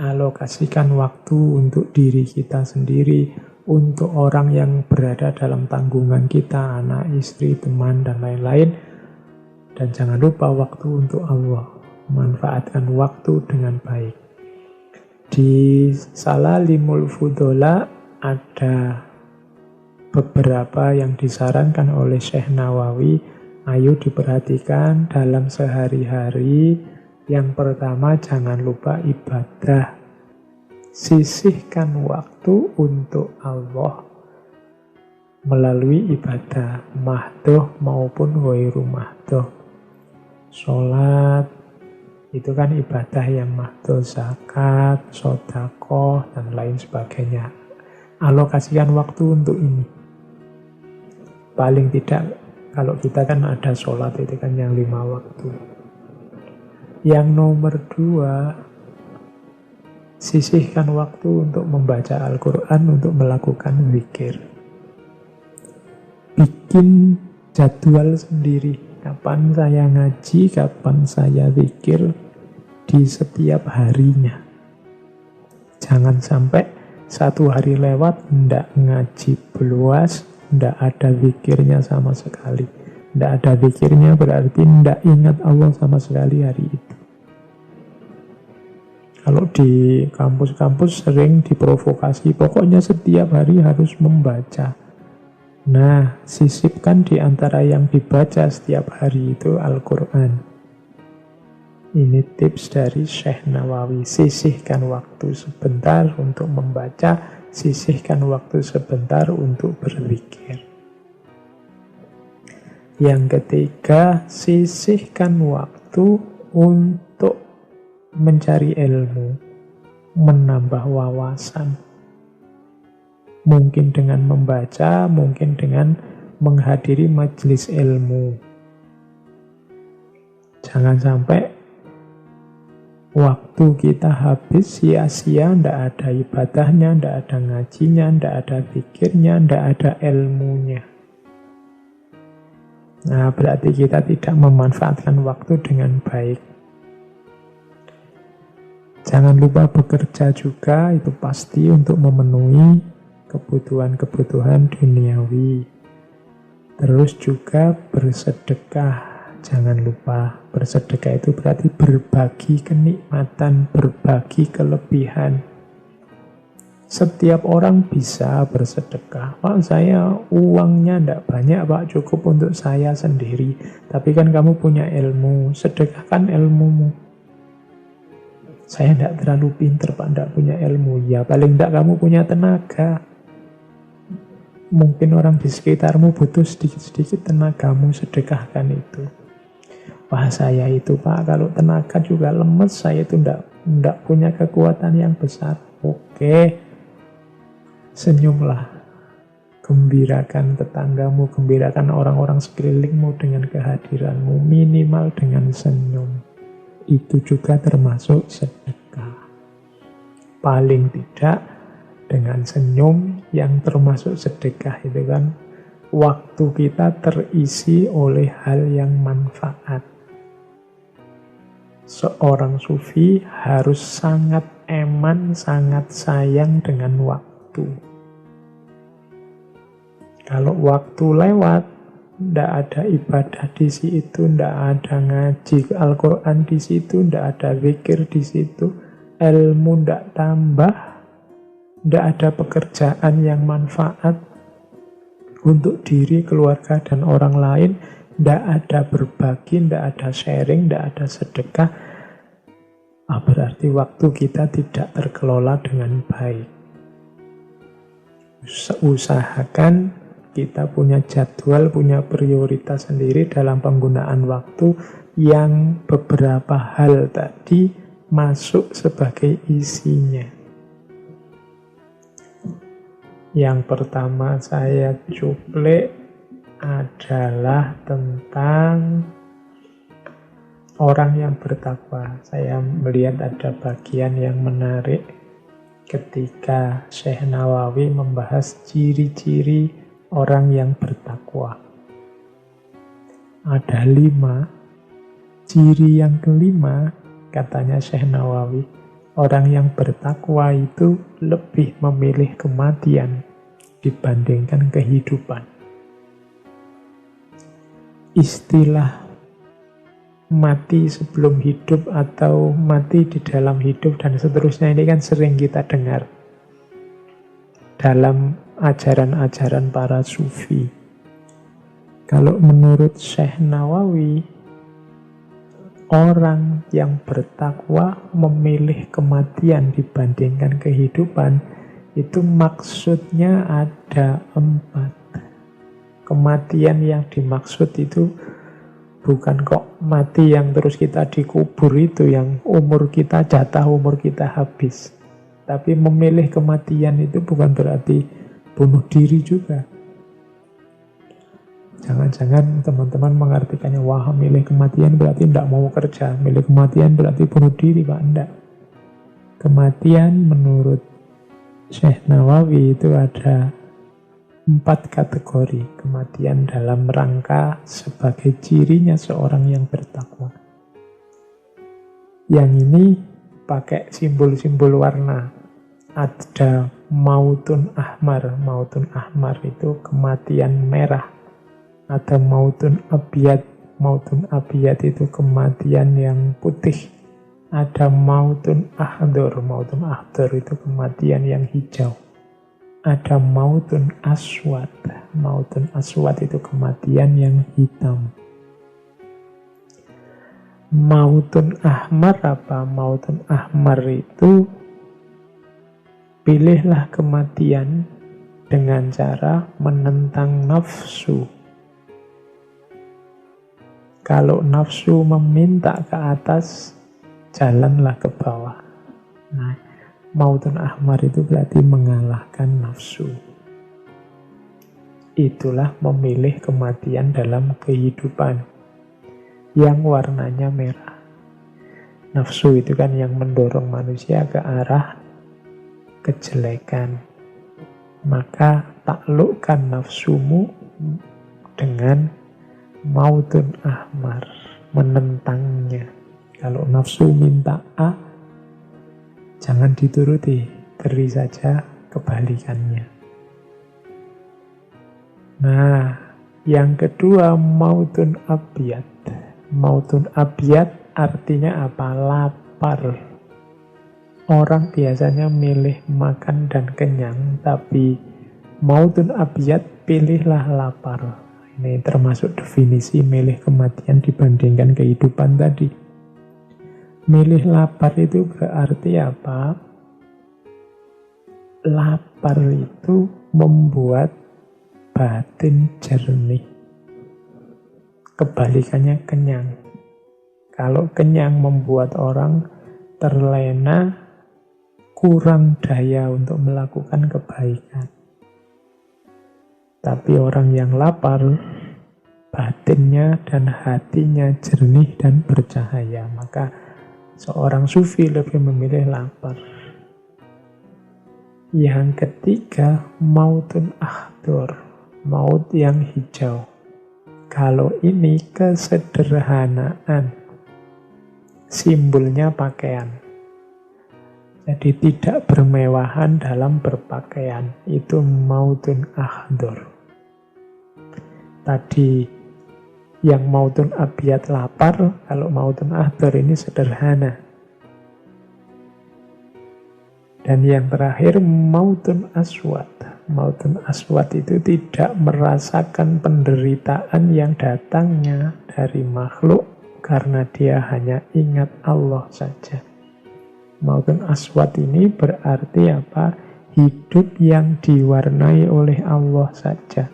alokasikan waktu untuk diri kita sendiri, untuk orang yang berada dalam tanggungan kita, anak, istri, teman, dan lain-lain. Dan jangan lupa waktu untuk Allah. Manfaatkan waktu dengan baik. Di Salalimul Fudola ada beberapa yang disarankan oleh Syekh Nawawi. Ayo diperhatikan dalam sehari-hari. Yang pertama, jangan lupa ibadah. Sisihkan waktu untuk Allah melalui ibadah mahdoh maupun ghairu mahdoh. Sholat itu kan ibadah yang mahdoh, zakat, sedekah, dan lain sebagainya. Alokasikan waktu untuk ini. Paling tidak, kalau kita kan ada sholat itu kan yang 5 waktu. Yang nomor 2, sisihkan waktu untuk membaca Al-Quran, untuk melakukan zikir. Bikin jadwal sendiri. Kapan saya ngaji, kapan saya zikir di setiap harinya. Jangan sampai satu hari lewat, ndak ngaji beluas, ndak ada zikirnya sama sekali. Ndak ada zikirnya berarti ndak ingat Allah sama sekali hari itu. Kalau di kampus-kampus sering diprovokasi, pokoknya setiap hari harus membaca. Nah, sisipkan di antara yang dibaca setiap hari itu Al-Quran. Ini tips dari Syekh Nawawi. Sisihkan waktu sebentar untuk membaca, sisihkan waktu sebentar untuk berzikir. Yang ketiga, sisihkan waktu untuk mencari ilmu, menambah wawasan. Mungkin dengan membaca, mungkin dengan menghadiri majelis ilmu. Jangan sampai waktu kita habis sia-sia, ndak ada ibadahnya, ndak ada ngajinya, ndak ada zikirnya, ndak ada ilmunya. Nah, berarti kita tidak memanfaatkan waktu dengan baik. Jangan lupa bekerja juga, itu pasti untuk memenuhi kebutuhan-kebutuhan duniawi. Terus juga bersedekah. Jangan lupa, bersedekah itu berarti berbagi kenikmatan, berbagi kelebihan. Setiap orang bisa bersedekah. Pak, saya uangnya tidak banyak, Pak, cukup untuk saya sendiri. Tapi kan kamu punya ilmu, sedekahkan ilmumu. Saya tidak terlalu pinter, Pak, tidak punya ilmu. Ya, paling tidak kamu punya tenaga. Mungkin orang di sekitarmu butuh sedikit-sedikit tenagamu, sedekahkan itu. Wah, saya itu, Pak, kalau tenaga juga lemes, saya itu tidak punya kekuatan yang besar. Oke, senyumlah. Gembirakan tetanggamu, gembirakan orang-orang sekelilingmu dengan kehadiranmu, minimal dengan senyum. Itu juga termasuk sedekah. Paling tidak, dengan senyum yang termasuk sedekah itu kan waktu kita terisi oleh hal yang manfaat. Seorang sufi harus sangat eman, sangat sayang dengan waktu. Kalau waktu lewat, tidak ada ibadah di situ, tidak ada ngaji Al-Quran di situ, tidak ada zikir di situ, ilmu tidak tambah, tidak ada pekerjaan yang manfaat untuk diri, keluarga, dan orang lain. Tidak ada berbagi, tidak ada sharing, tidak ada sedekah. Berarti waktu kita tidak terkelola dengan baik. Usahakan kita punya jadwal, punya prioritas sendiri dalam penggunaan waktu yang beberapa hal tadi masuk sebagai isinya. Yang pertama saya cuplek adalah tentang orang yang bertakwa. Saya melihat ada bagian yang menarik ketika Syekh Nawawi membahas ciri-ciri orang yang bertakwa. Ada 5. Ciri yang kelima, katanya Syekh Nawawi, Orang yang bertakwa itu lebih memilih kematian dibandingkan kehidupan. Istilah mati sebelum hidup atau mati di dalam hidup dan seterusnya ini kan sering kita dengar dalam ajaran-ajaran para sufi. Kalau menurut Syekh Nawawi, orang yang bertakwa memilih kematian dibandingkan kehidupan, itu maksudnya ada 4. Kematian yang dimaksud itu bukan kok mati yang terus kita dikubur itu, yang umur kita, jatah umur kita habis. Tapi memilih kematian itu bukan berarti bunuh diri juga. Jangan-jangan teman-teman mengartikannya, wah milih kematian berarti tidak mau kerja, milih kematian berarti bunuh diri, Pak. Enggak. Kematian menurut Syekh Nawawi itu ada 4 kategori. Kematian dalam rangka sebagai cirinya seorang yang bertakwa. Yang ini pakai simbol-simbol warna. Ada mautun ahmar. Mautun ahmar itu kematian merah. Ada mautun abiyat. Mautun abiyat itu kematian yang putih. Ada mautun ahdor. Mautun ahdor itu kematian yang hijau. Ada mautun aswad. Mautun aswad itu kematian yang hitam. Mautun ahmar apa? Mautun ahmar itu pilihlah kematian dengan cara menentang nafsu. Kalau nafsu meminta ke atas, jalanlah ke bawah. Nah, mautun ahmar itu berarti mengalahkan nafsu. Itulah memilih kematian dalam kehidupan yang warnanya merah. Nafsu itu kan yang mendorong manusia ke arah kejelekan. Maka taklukkan nafsumu dengan mautun ahmar, menentangnya. Kalau nafsu minta A, jangan dituruti, beri saja kebalikannya. Nah, yang kedua mautun abiyat. Mautun abiyat artinya apa? Lapar. Orang biasanya milih makan dan kenyang, tapi mautun abiyat pilihlah lapar. Ini termasuk definisi milih kematian dibandingkan kehidupan tadi. Milih lapar itu berarti apa? Lapar itu membuat batin jernih. Kebalikannya kenyang. Kalau kenyang membuat orang terlena, kurang daya untuk melakukan kebaikan. Tapi orang yang lapar, batinnya dan hatinya jernih dan bercahaya. Maka seorang sufi lebih memilih lapar. Yang ketiga, mautun ahdor. Maut yang hijau. Kalau ini kesederhanaan. Simbolnya pakaian. Jadi tidak bermewahan dalam berpakaian. Itu mautun ahdor. Tadi yang mautun abiyat lapar, kalau mautun ahdor ini sederhana. Dan yang terakhir mautun aswad. Mautun aswad itu tidak merasakan penderitaan yang datangnya dari makhluk karena dia hanya ingat Allah saja. Mautun aswad ini berarti apa? Hidup yang diwarnai oleh Allah saja.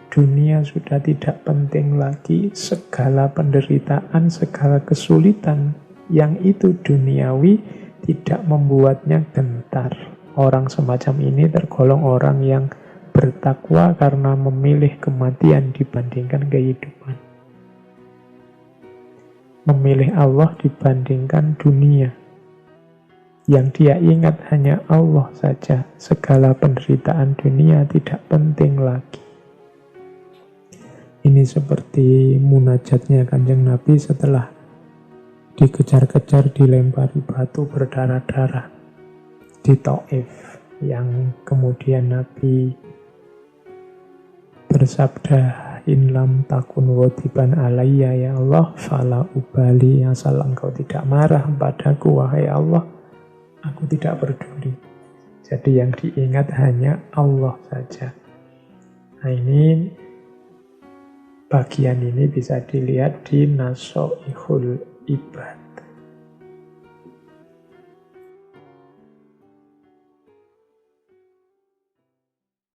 Dunia sudah tidak penting lagi, segala penderitaan, segala kesulitan yang itu duniawi tidak membuatnya gentar. Orang semacam ini tergolong orang yang bertakwa karena memilih kematian dibandingkan kehidupan. Memilih Allah dibandingkan dunia. Yang dia ingat hanya Allah saja. Segala penderitaan dunia tidak penting lagi. Ini seperti munajatnya Kanjeng Nabi setelah dikejar-kejar, dilempari batu berdarah-darah di Taif, yang kemudian Nabi bersabda, in lam takun wadiban alayya ya Allah fala ubali, asal engkau tidak marah padaku wahai Allah, aku tidak peduli. Jadi yang diingat hanya Allah saja. Nah, ini bagian ini bisa dilihat di Nasoihul Ibad.